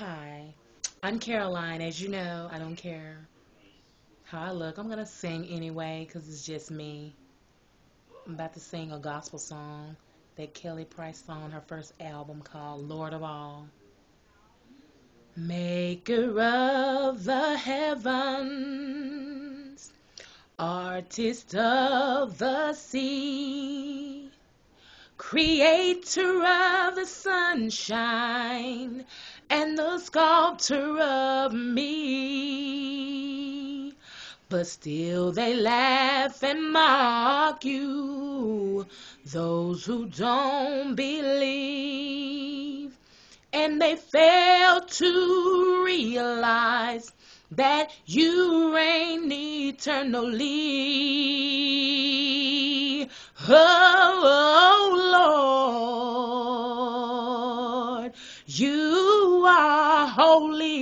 Hi, I'm Caroline. As you know, I don't care how I look. I'm going to sing anyway because it's just me. I'm about to sing a gospel song that Kelly Price sung on her first album called Lord of All. Maker of the heavens, artist of the sea, creator of the sunshine and the sculptor of me. But still they laugh and mock you, those who don't believe. And they fail to realize that you reign eternally. Oh, Lord, you are holy.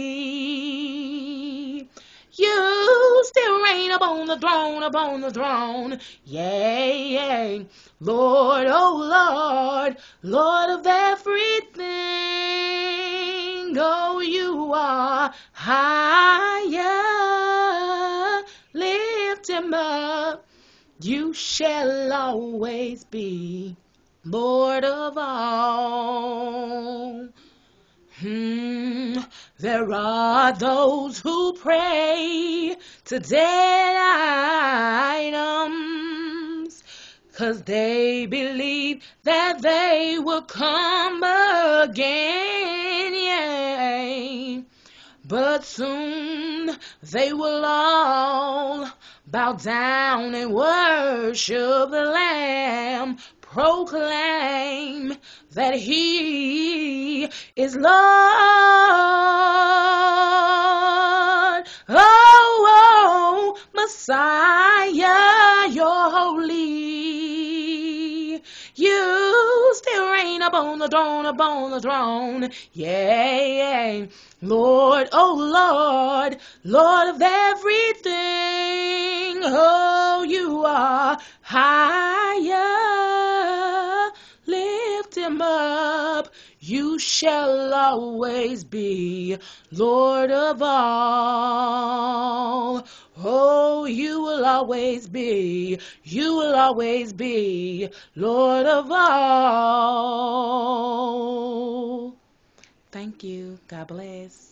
You still reign upon the throne, upon the throne. Yea, Lord, oh Lord, Lord of everything. Oh, you are higher. Lift him up. You shall always be Lord of all. There are those who pray to dead items, 'cause they believe that they will come again, yeah. But soon they will all bow down and worship the Lamb, proclaim that He is Lord. Oh, Messiah, you're holy. You still reign upon the throne, upon the throne. Yeah, Lord, oh Lord, Lord of everything. Oh, you are higher. Lift him up. You shall always be Lord of all. Oh, you will always be Lord of all. Thank you. God bless.